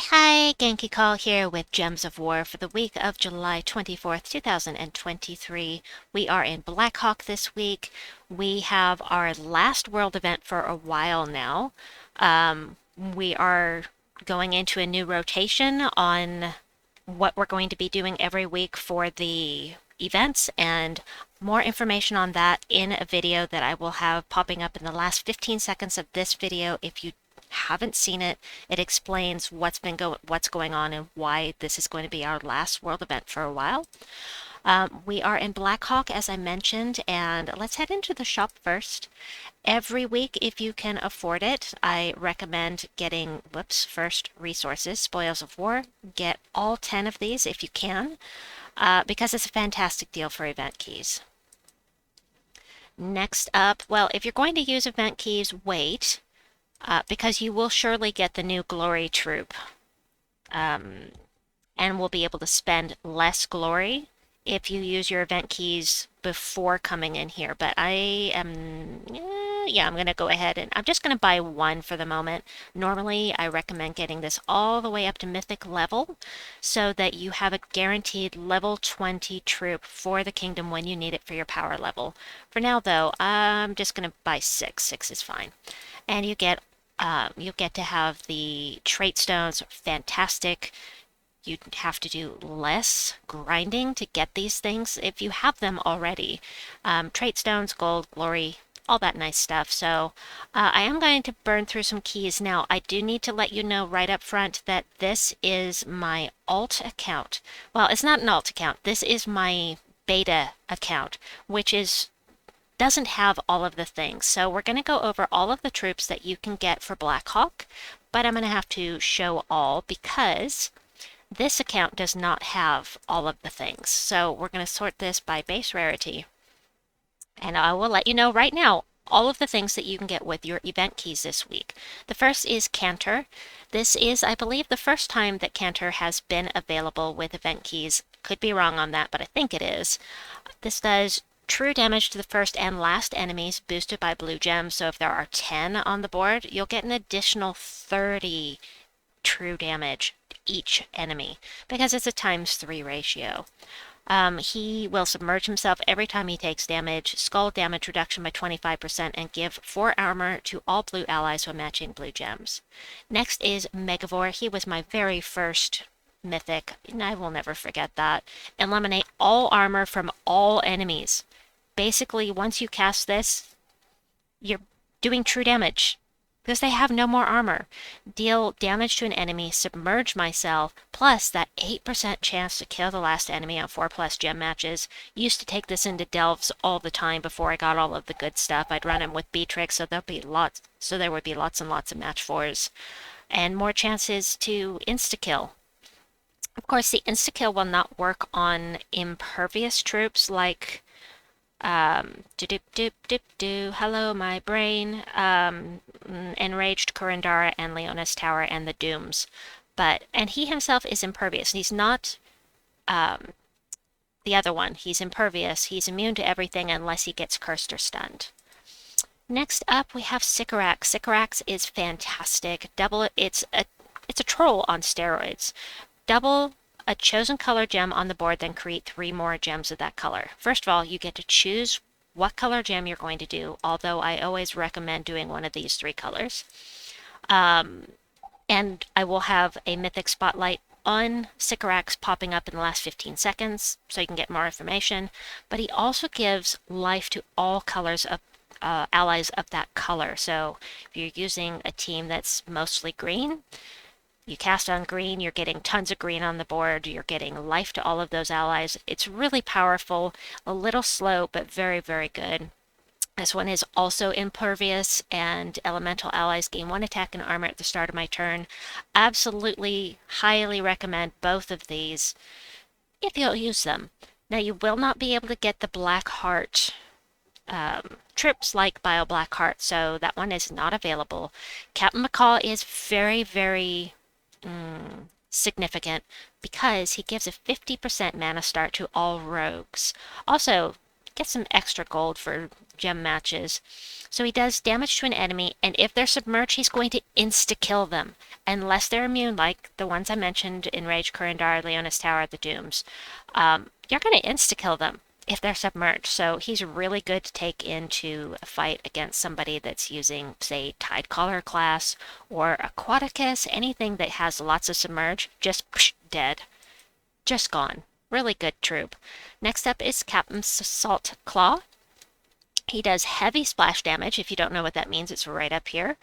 Hi, Genki Call here with Gems of War for the week of July 24th, 2023. We are in Blackhawk this week. We have our last world event for a while now. We are going into a new rotation on what we're going to be doing every week for the events, and more information on that in a video that I will have popping up in the last 15 seconds of this video. If you haven't seen it, it explains what's going on and why this is going to be our last world event for a while. We are in Blackhawk, as I mentioned, and let's head into the shop first. Every week, if you can afford it, I recommend getting, first resources, Spoils of War. Get all 10 of these if you can, because it's a fantastic deal for event keys. Next up, well, if you're going to use event keys, wait, because you will surely get the new Glory Troop, and will be able to spend less glory if you use your event keys before coming in here. But I am, I'm going to go ahead and I'm just going to buy one for the moment. Normally, I recommend getting this all the way up to mythic level so that you have a guaranteed level 20 troop for the kingdom when you need it for your power level. For now, though, I'm just going to buy 6. 6 is fine. And you get to have the trait stones. Fantastic. You have to do less grinding to get these things if you have them already. Trait stones, gold, glory, all that nice stuff. So I am going to burn through some keys now. I do need to let you know right up front that this is my alt account. Well, it's not an alt account. This is my beta account, which doesn't have all of the things. So we're going to go over all of the troops that you can get for Blackhawk, but I'm going to have to show all because this account does not have all of the things. So we're going to sort this by base rarity. And I will let you know right now all of the things that you can get with your event keys this week. The first is Cantor. This is, I believe, the first time that Cantor has been available with event keys. Could be wrong on that, but I think it is. This does true damage to the first and last enemies boosted by blue gems. So if there are 10 on the board, you'll get an additional 30 true damage each enemy because it's a ×3 ratio. He will submerge himself every time he takes damage, skull damage reduction by 25%, and give 4 armor to all blue allies when matching blue gems. Next is Megavore. He was my very first mythic, and I will never forget that. Eliminate all armor from all enemies. Basically, once you cast this, you're doing true damage because they have no more armor. Deal damage to an enemy, submerge myself, plus that 8% chance to kill the last enemy on 4+ gem matches. Used to take this into delves all the time before I got all of the good stuff. I'd run him with Beatrix, so there would be lots and lots of match 4s. And more chances to insta-kill. Of course, the insta-kill will not work on impervious troops like hello my brain, Enraged Kurandara and Leona's Tower and the Dooms. And he himself is impervious. He's not the other one. He's impervious. He's immune to everything unless he gets cursed or stunned. Next up we have Ctharrasque. Ctharrasque is fantastic. It's a troll on steroids. Double a chosen color gem on the board, then create 3 more gems of that color. First of all, you get to choose what color gem you're going to do, although I always recommend doing one of these 3 colors. And I will have a mythic spotlight on Ctharrasque popping up in the last 15 seconds, so you can get more information. But he also gives life to all colors of allies of that color. So if you're using a team that's mostly green, you cast on green, you're getting tons of green on the board, you're getting life to all of those allies. It's really powerful, a little slow, but very, very good. This one is also impervious, and elemental allies gain 1 attack and armor at the start of my turn. Absolutely, highly recommend both of these if you'll use them. Now, you will not be able to get the Blackheart trips like Bile Blackheart, so that one is not available. Captain McCall is very, very significant because he gives a 50% mana start to all rogues. Also, get some extra gold for gem matches. So he does damage to an enemy, and if they're submerged, he's going to insta-kill them, unless they're immune, like the ones I mentioned, Enraged, Kurandar, Leona's Tower, the Dooms. You're going to insta-kill them if they're submerged. So he's really good to take into a fight against somebody that's using, say, Tidecaller class or Aquaticus, anything that has lots of submerge, just psh, dead. Just gone. Really good troop. Next up is Captain Salt Claw. He does heavy splash damage. If you don't know what that means, it's right up here.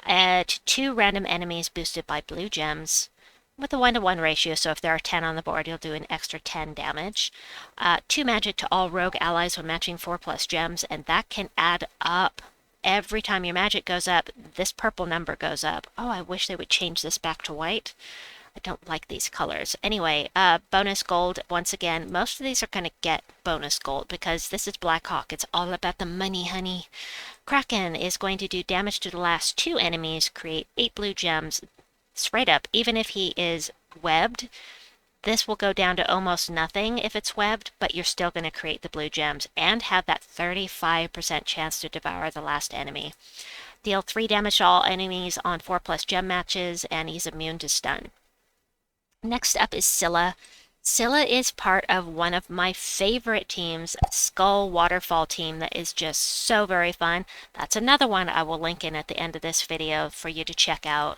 To 2 random enemies boosted by blue gems with a 1-to-1 ratio, so if there are 10 on the board, you'll do an extra 10 damage. 2 magic to all rogue allies when matching 4+ gems, and that can add up. Every time your magic goes up, this purple number goes up. Oh, I wish they would change this back to white. I don't like these colors. Anyway, bonus gold. Once again, most of these are going to get bonus gold because this is Blackhawk. It's all about the money, honey. Kraken is going to do damage to the last 2 enemies, create 8 blue gems. Straight up, even if he is webbed, this will go down to almost nothing if it's webbed, but you're still going to create the blue gems and have that 35% chance to devour the last enemy. Deal 3 damage to all enemies on 4+ gem matches, and he's immune to stun. Next up is Scylla. Scylla is part of one of my favorite teams, Skull Waterfall team, that is just so very fun. That's another one I will link in at the end of this video for you to check out.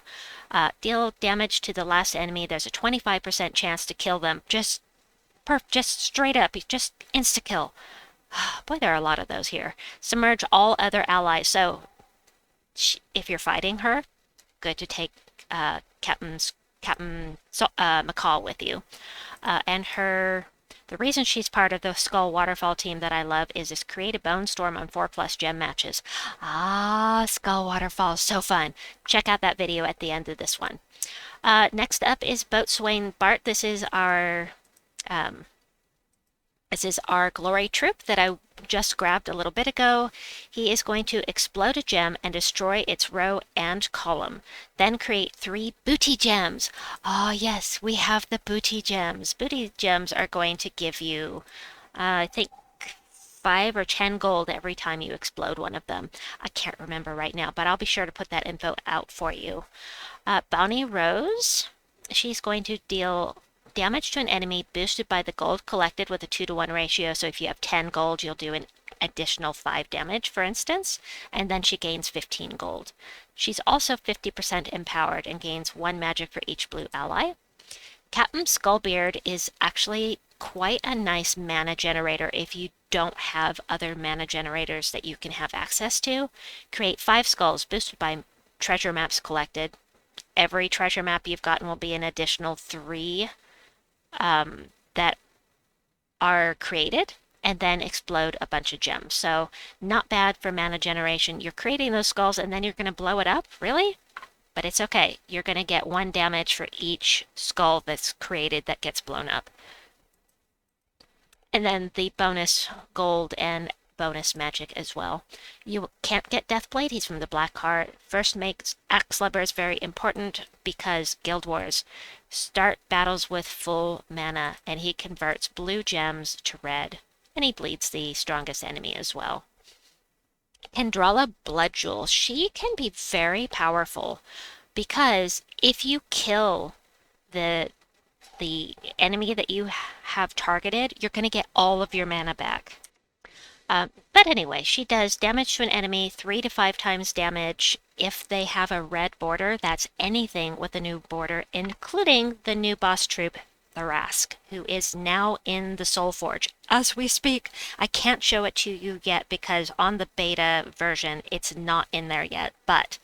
Deal damage to the last enemy. There's a 25% chance to kill them. Just straight up, just insta-kill. Boy, there are a lot of those here. Submerge all other allies. So if you're fighting her, good to take Captain McCall with you. And the reason she's part of the Skull Waterfall team that I love is this create a bone storm on 4+ gem matches. Skull Waterfall, so fun. Check out that video at the end of this one. Next up is Boatswain Bart. This is our glory troop that I just grabbed a little bit ago. He is going to explode a gem and destroy its row and column. Then create 3 booty gems. Oh yes, we have the booty gems. Booty gems are going to give you, I think, 5 or 10 gold every time you explode one of them. I can't remember right now, but I'll be sure to put that info out for you. Bounty Rose. She's going to deal damage to an enemy boosted by the gold collected with a 2-to-1 ratio. So if you have 10 gold, you'll do an additional 5 damage, for instance, and then she gains 15 gold. She's also 50% empowered and gains 1 magic for each blue ally. Captain Skullbeard is actually quite a nice mana generator if you don't have other mana generators that you can have access to. Create 5 skulls boosted by treasure maps collected. Every treasure map you've gotten will be an additional 3 that are created, and then explode a bunch of gems. So not bad for mana generation. You're creating those skulls and then you're going to blow it up? Really? But it's okay. You're going to get 1 damage for each skull that's created that gets blown up. And then the bonus gold and bonus magic as well. You can't get Deathblade. He's from the Blackheart. First makes Axe Lubber is very important because Guild Wars. Start battles with full mana, and he converts blue gems to red, and he bleeds the strongest enemy as well. Kendrala Bloodjewel. She can be very powerful because if you kill the enemy that you have targeted, you're going to get all of your mana back. But anyway, she does damage to an enemy 3 to 5 times damage if they have a red border. That's anything with a new border, including the new boss troop, Ctharrasque, who is now in the Soulforge as we speak. I can't show it to you yet because on the beta version, it's not in there yet, but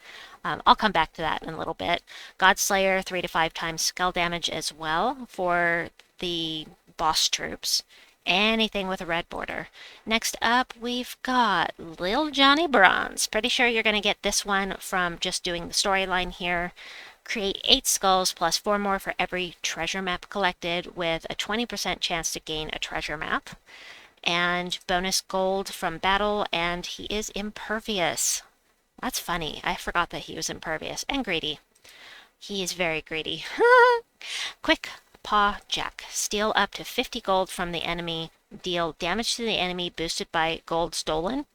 I'll come back to that in a little bit. Godslayer, 3 to 5 times skull damage as well for the boss troops. Anything with a red border. Next up, we've got Lil Johnny Bronze. Pretty sure you're going to get this one from just doing the storyline here. Create 8 skulls plus 4 more for every treasure map collected with a 20% chance to gain a treasure map. And bonus gold from battle, and he is impervious. That's funny. I forgot that he was impervious. And greedy. He is very greedy. Quick Paw Jack. Steal up to 50 gold from the enemy. Deal damage to the enemy boosted by gold stolen.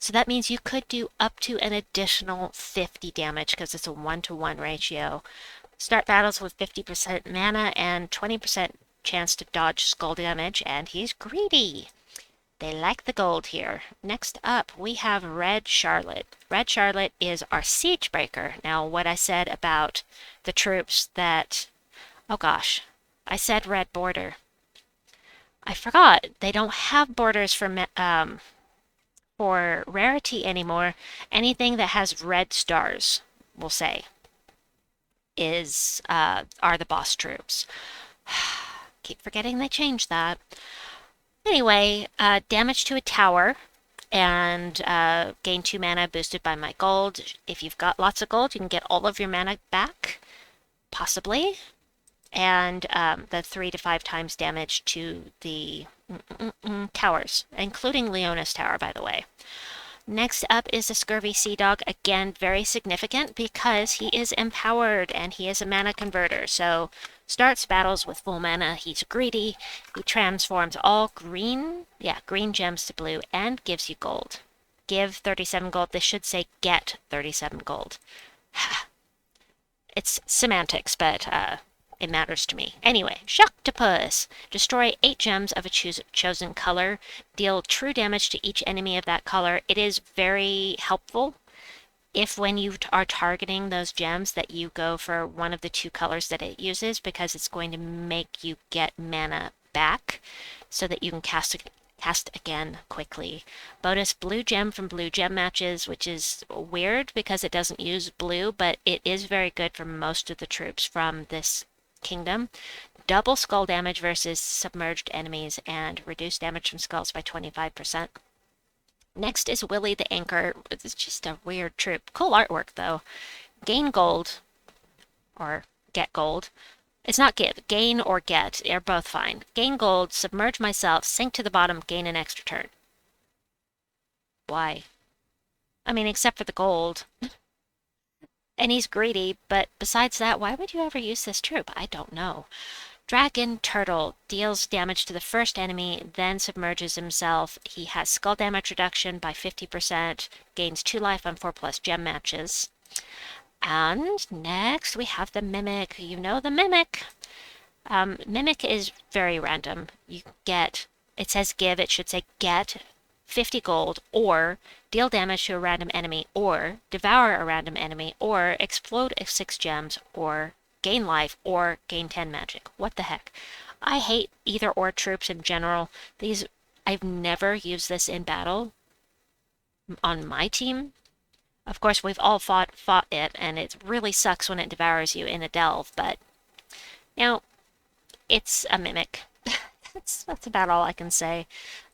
So that means you could do up to an additional 50 damage because it's a 1-to-1 ratio. Start battles with 50% mana and 20% chance to dodge skull damage, and he's greedy. They like the gold here. Next up, we have Red Charlotte. Red Charlotte is our siege breaker. Now, what I said about the troops that... Oh gosh, I said red border. I forgot. They don't have borders for rarity anymore. Anything that has red stars, we'll say, are the boss troops. Keep forgetting they changed that. Anyway, damage to a tower and gain 2 mana boosted by my gold. If you've got lots of gold, you can get all of your mana back, possibly. And the 3 to 5 times damage to the towers, including Leona's tower, by the way. Next up is the Scurvy Sea Dog. Again, very significant because he is empowered and he is a mana converter. So starts battles with full mana. He's greedy. He transforms all green gems to blue and gives you gold. Give 37 gold. This should say get 37 gold. It's semantics, but it matters to me. Anyway, Shocktopus. Destroy 8 gems of a chosen color. Deal true damage to each enemy of that color. It is very helpful if when you are targeting those gems that you go for one of the 2 colors that it uses, because it's going to make you get mana back so that you can cast again quickly. Bonus blue gem from blue gem matches, which is weird because it doesn't use blue, but it is very good for most of the troops from this kingdom. Double skull damage versus submerged enemies and reduce damage from skulls by 25%. Next is Willie the Anchor. It's just a weird troop. Cool artwork though. Gain gold or get gold. It's not give. Gain or get are both fine. Gain gold, submerge myself, sink to the bottom, gain an extra turn. Why? I mean, except for the gold. And he's greedy, but besides that, why would you ever use this troop? I don't know. Dragon Turtle deals damage to the first enemy, then submerges himself. He has skull damage reduction by 50%, gains 2 life on 4+ gem matches. And next we have the Mimic. You know the Mimic. Mimic is very random. You get, it says give, it should say get 50 gold, or deal damage to a random enemy, or devour a random enemy, or explode 6 gems, or gain life, or gain 10 magic. What the heck? I hate either or troops in general. I've never used this in battle on my team. Of course, we've all fought it, and it really sucks when it devours you in a delve, but, you know, it's a Mimic. That's about all I can say.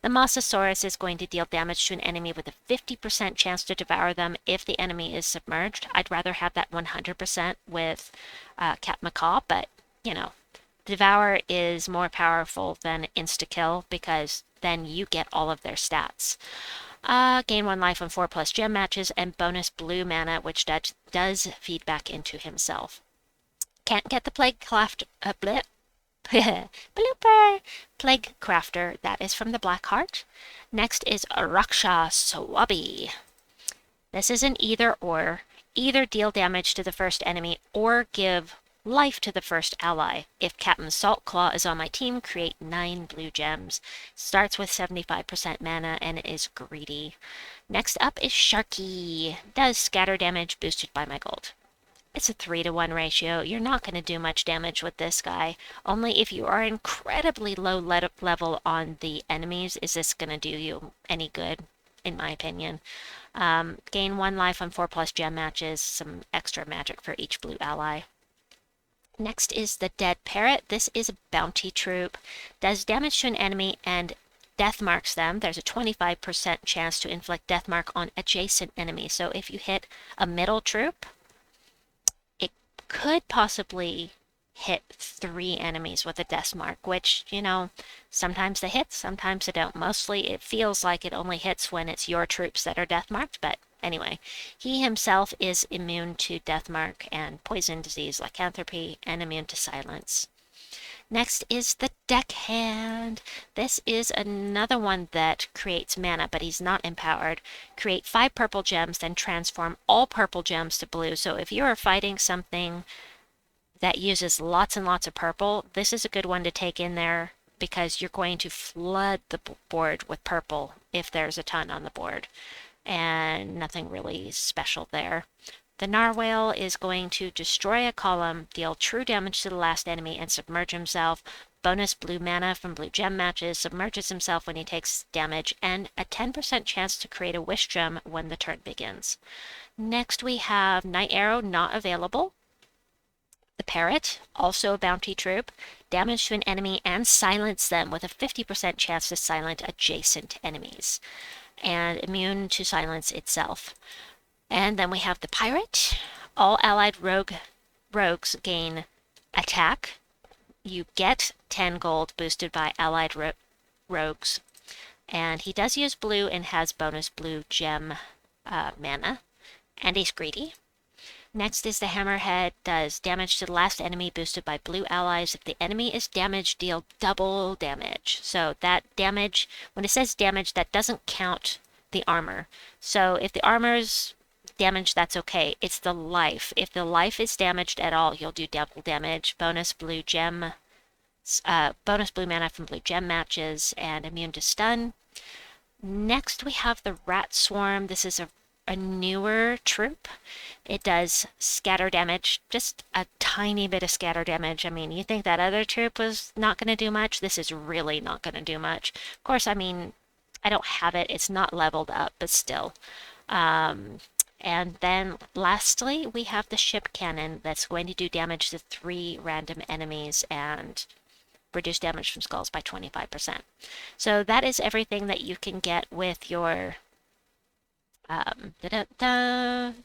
The Mosasaurus is going to deal damage to an enemy with a 50% chance to devour them if the enemy is submerged. I'd rather have that 100% with Cat Macaw, but, you know, Devour is more powerful than Insta-Kill because then you get all of their stats. Gain 1 life on 4+ gem matches, and bonus blue mana, which does feed back into himself. Can't get the Plague Craft... Blooper! Plague Crafter, that is from the Blackheart. Next is Raksha Swabi. This is an either or. Either deal damage to the first enemy or give life to the first ally. If Captain Saltclaw is on my team, create 9 blue gems. Starts with 75% mana and is greedy. Next up is Sharky. Does scatter damage boosted by my gold. It's a 3-to-1 ratio. You're not going to do much damage with this guy. Only if you are incredibly low level on the enemies is this going to do you any good, in my opinion. Gain 1 life on 4+ gem matches, some extra magic for each blue ally. Next is the Dead Parrot. This is a bounty troop. Does damage to an enemy and death marks them. There's a 25% chance to inflict death mark on adjacent enemies. So if you hit a middle troop, could possibly hit 3 enemies with a death mark, which, you know, sometimes they hit, sometimes they don't. Mostly it feels like it only hits when it's your troops that are death marked, but anyway. He himself is immune to death mark and poison disease, lycanthropy, and immune to silence. Next is the Deckhand. This is another one that creates mana, but he's not empowered. Create 5 purple gems, then transform all purple gems to blue. So if you are fighting something that uses lots and lots of purple, this is a good one to take in there because you're going to flood the board with purple if there's a ton on the board. And nothing really special there. The Narwhal is going to destroy a column, deal true damage to the last enemy, and submerge himself. Bonus blue mana from blue gem matches, submerges himself when he takes damage, and a 10% chance to create a wish gem when the turn begins. Next we have Night Arrow, not available. The Parrot, also a bounty troop, damage to an enemy and silence them with a 50% chance to silence adjacent enemies, and immune to silence itself. And then we have the Pirate. All allied rogues gain attack. You get 10 gold boosted by allied rogues. And he does use blue and has bonus blue gem mana. And he's greedy. Next is the Hammerhead, does damage to the last enemy boosted by blue allies. If the enemy is damaged, deal double damage. So that damage, when it says damage, that doesn't count the armor. So if the armor's damage, that's okay. It's the life. If the life is damaged at all, you'll do double damage. Bonus blue mana from blue gem matches, and immune to stun. Next we have the Rat Swarm. This is a newer troop. It does scatter damage, just a tiny bit of scatter damage. I mean, you think that other troop was not going to do much? This is really not going to do much. Of course, I mean, I don't have it. It's not leveled up, but still. And then lastly, we have the Ship Cannon that's going to do damage to 3 random enemies and reduce damage from skulls by 25%. So that is everything that you can get with your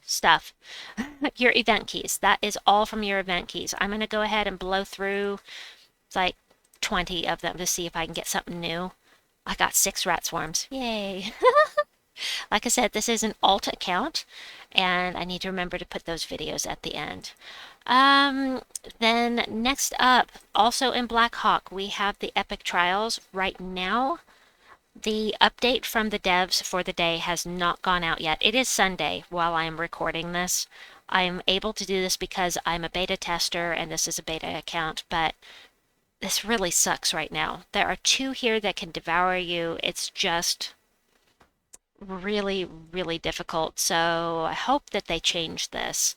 stuff. Your event keys. That is all from your event keys. I'm going to go ahead and blow through like 20 of them to see if I can get something new. I got 6 rat swarms. Yay! Like I said, this is an alt account, and I need to remember to put those videos at the end. Then next up, also in Blackhawk, we have the Epic Trials. Right now, the update from the devs for the day has not gone out yet. It is Sunday while I am recording this. I'm able to do this because I'm a beta tester and this is a beta account, but this really sucks right now. There are 2 here that can devour you. It's just really, really difficult. So I hope that they change this.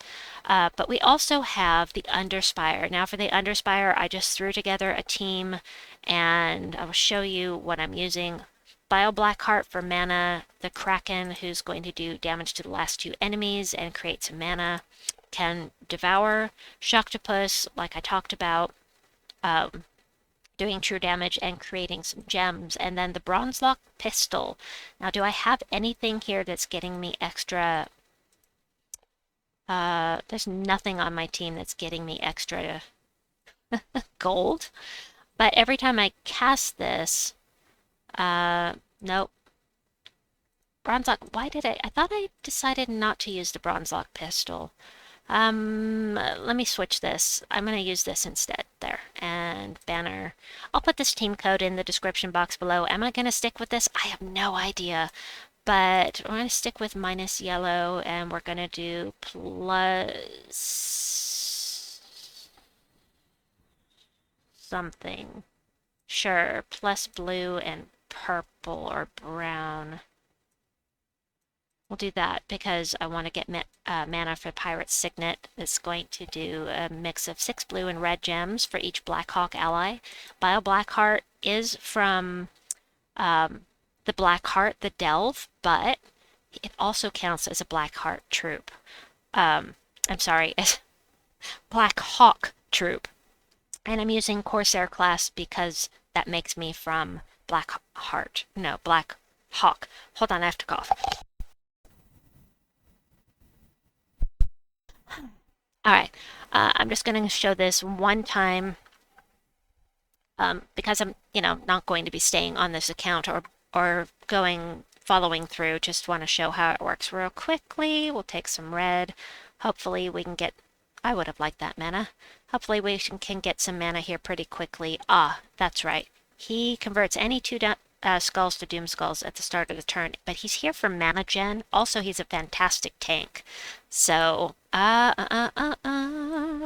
But we also have the Underspire. Now for the Underspire, I just threw together a team and I will show you what I'm using. Bile Blackheart for mana, the Kraken, who's going to do damage to the last 2 enemies and create some mana, can devour. Shocktopus, like I talked about, doing true damage and creating some gems. And then the Bronzelock Pistol. Now, do I have anything here that's getting me extra? There's nothing on my team that's getting me extra gold. But every time I cast this, nope. Bronzelock, why did I thought I decided not to use the Bronzelock Pistol. Let me switch this. I'm going to use this instead. There. And banner. I'll put this team code in the description box below. Am I going to stick with this? I have no idea. But we're going to stick with minus yellow, and we're going to do plus something. Sure, plus blue and purple or brown. We'll do that because I want to get mana for Pirate Signet. It's going to do a mix of 6 blue and red gems for each Blackhawk ally. Bile Blackheart is from the Blackheart, the Delve, but it also counts as a Blackheart troop. I'm sorry, as Blackhawk troop. And I'm using Corsair class because that makes me from Blackheart. No, Blackhawk. Hold on, I have to cough. Alright, I'm just going to show this one time because I'm, not going to be staying on this account or following through. Just want to show how it works real quickly. We'll take some red. Hopefully we can get, I would have liked that mana. Hopefully we can get some mana here pretty quickly. Ah, that's right. He converts any two skulls to doom skulls at the start of the turn, but he's here for mana gen. Also, he's a fantastic tank. So,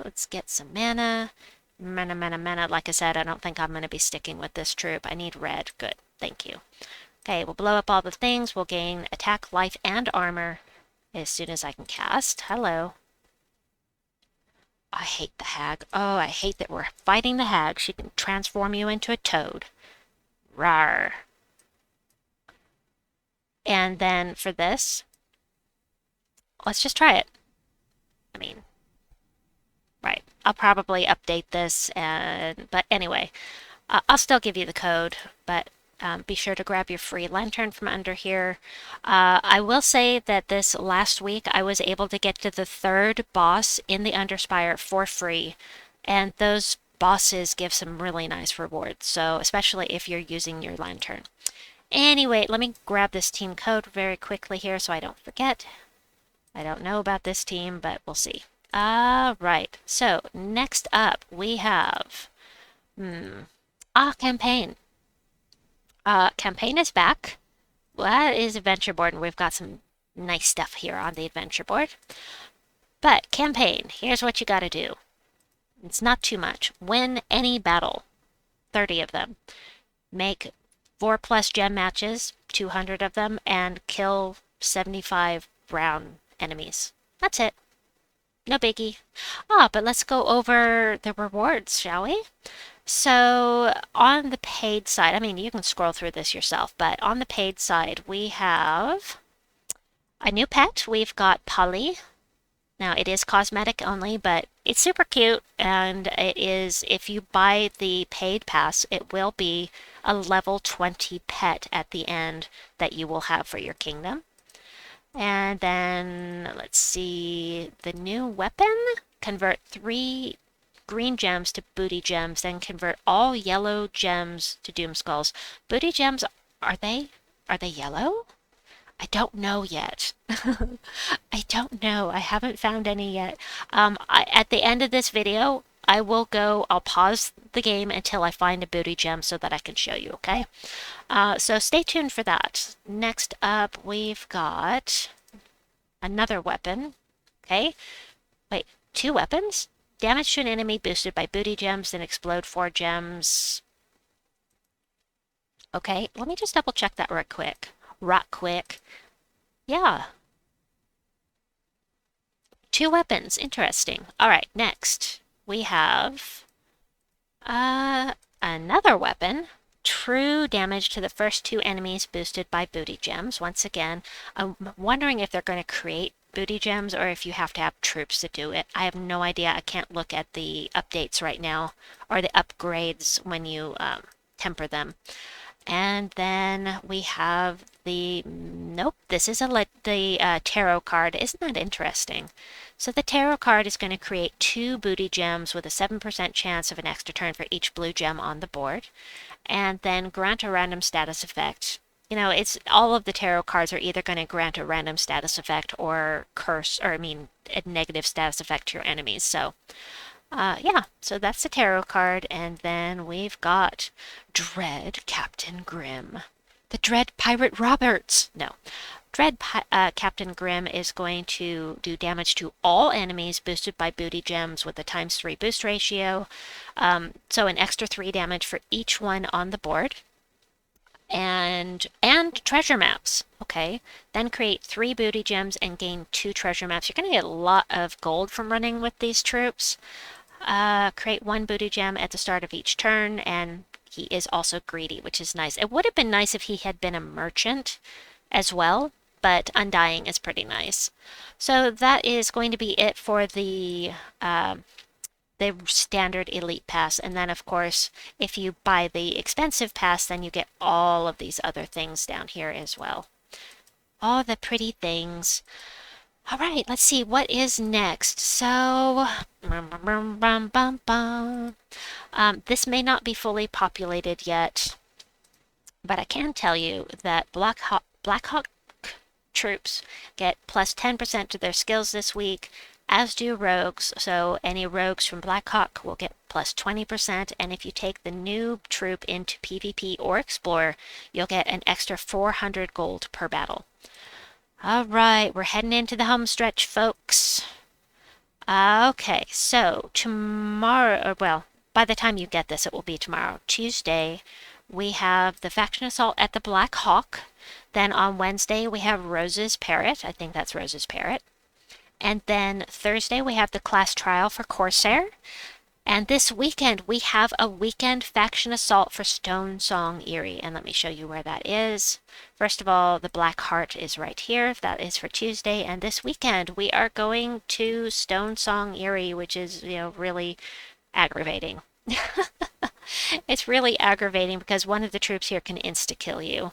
let's get some mana. Mana, mana, mana. Like I said, I don't think I'm going to be sticking with this troop. I need red. Good. Thank you. Okay, we'll blow up all the things. We'll gain attack, life, and armor as soon as I can cast. Hello. I hate the hag. Oh, I hate that we're fighting the hag. She can transform you into a toad. Rawr. And then for this, let's just try it. I mean, right. I'll probably update this, but anyway, I'll still give you the code, but be sure to grab your free lantern from under here. I will say that this last week I was able to get to the 3rd boss in the Underspire for free, and those bosses give some really nice rewards, so especially if you're using your lantern. Anyway, let me grab this team code very quickly here so I don't forget. I don't know about this team, but we'll see. Right, so next up we have campaign. Campaign is back. Well, that is adventure board, and we've got some nice stuff here on the adventure board. But campaign, here's what you gotta do. It's not too much. Win any battle, 30 of them. Make 4+ gem matches, 200 of them, and kill 75 brown enemies. That's it. No biggie. But let's go over the rewards, shall we? So on the paid side, I mean, you can scroll through this yourself, but on the paid side, we have a new pet. We've got Polly. Now, it is cosmetic only, but it's super cute, and it is, if you buy the paid pass, it will be a level 20 pet at the end that you will have for your kingdom. And then, let's see, the new weapon, convert 3 green gems to booty gems, then convert all yellow gems to doom skulls. Booty gems, are they yellow? I don't know yet. I don't know. I haven't found any yet. At the end of this video, I'll pause the game until I find a booty gem so that I can show you, okay? So stay tuned for that. Next up, we've got another weapon, okay? Wait, 2 weapons? Damage to an enemy boosted by booty gems, then explode 4 gems. Okay, let me just double check that right quick. Yeah. 2 weapons, interesting. All right, next we have another weapon. True damage to the first 2 enemies boosted by booty gems. Once again, I'm wondering if they're going to create booty gems or if you have to have troops to do it. I have no idea. I can't look at the updates right now or the upgrades when you temper them. And then we have this is the tarot card. Isn't that interesting? So the tarot card is going to create 2 booty gems with a 7% chance of an extra turn for each blue gem on the board, and then grant a random status effect. You know, it's all of the tarot cards are either going to grant a random status effect or a negative status effect to your enemies. So yeah, so that's the tarot card, and then we've got Dread Captain Grimm. The Dread Pirate Roberts! No. Dread Captain Grimm is going to do damage to all enemies boosted by booty gems with a ×3 boost ratio. So an extra 3 damage for each one on the board. And treasure maps. Okay. Then create 3 booty gems and gain 2 treasure maps. You're going to get a lot of gold from running with these troops. Create 1 booty gem at the start of each turn, and he is also greedy, which is nice. It would have been nice if he had been a merchant as well, but Undying is pretty nice. So that is going to be it for the standard elite pass, and then of course if you buy the expensive pass, then you get all of these other things down here as well. All the pretty things. All right, let's see what is next. So, this may not be fully populated yet, but I can tell you that Blackhawk troops get plus 10% to their skills this week. as do rogues. So any rogues from Blackhawk will get plus 20%, and if you take the new troop into PvP or Explorer, you'll get an extra 400 gold per battle. All right, we're heading into the home stretch, folks. Okay, so tomorrow, well, by the time you get this, it will be tomorrow, Tuesday, we have the faction assault at the Blackhawk. Then on Wednesday, we have Rose's Parrot. I think that's Rose's Parrot. And then Thursday, we have the class trial for Corsair. And this weekend, we have a weekend faction assault for Stone Song Eerie. And let me show you where that is. First of all, the Blackheart is right here. That is for Tuesday. And this weekend, we are going to Stone Song Eerie, which is, really aggravating. It's really aggravating because one of the troops here can insta-kill you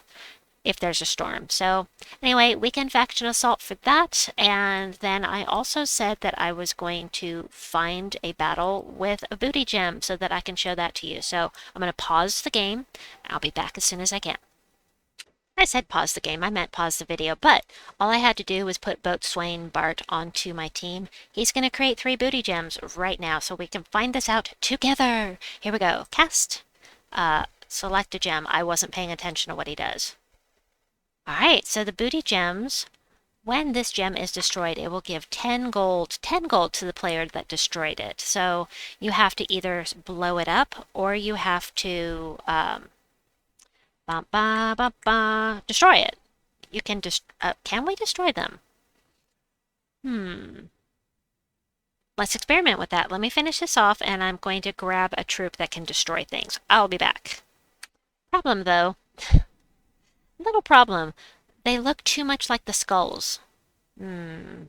if there's a storm. So anyway, weekend faction assault for that. And then I also said that I was going to find a battle with a booty gem so that I can show that to you. So I'm going to pause the game. I'll be back as soon as I can. I said pause the game, I meant pause the video, but all I had to do was put Boatswain Bart onto my team. He's going to create 3 booty gems right now so we can find this out together. Here we go. Cast. Select a gem. I wasn't paying attention to what he does. Alright, so the booty gems, when this gem is destroyed, it will give 10 gold to the player that destroyed it. So you have to either blow it up or you have to destroy it. You can can we destroy them? Let's experiment with that. Let me finish this off and I'm going to grab a troop that can destroy things. I'll be back. Problem though. Little problem. They look too much like the skulls. I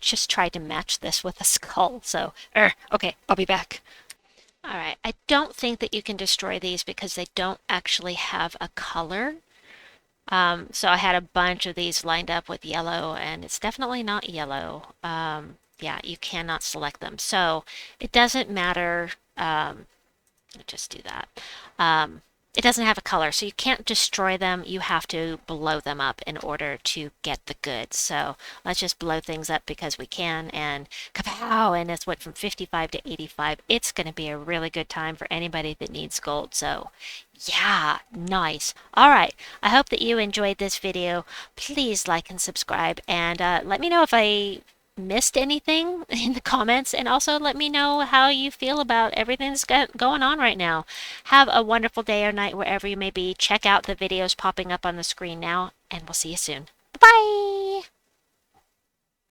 just tried to match this with a skull, so... okay, I'll be back. Alright, I don't think that you can destroy these because they don't actually have a color. So I had a bunch of these lined up with yellow, and it's definitely not yellow. Yeah, you cannot select them. So it doesn't matter. Just do that. It doesn't have a color, so you can't destroy them. You have to blow them up in order to get the goods. So let's just blow things up because we can, and kapow! And it's went from 55 to 85. It's going to be a really good time for anybody that needs gold. So yeah, nice. All right, I hope that you enjoyed this video. Please like and subscribe, and let me know if I missed anything in the comments, and also let me know how you feel about everything that's going on right now. Have a wonderful day or night wherever you may be. Check out the videos popping up on the screen now, and we'll see you soon. Bye!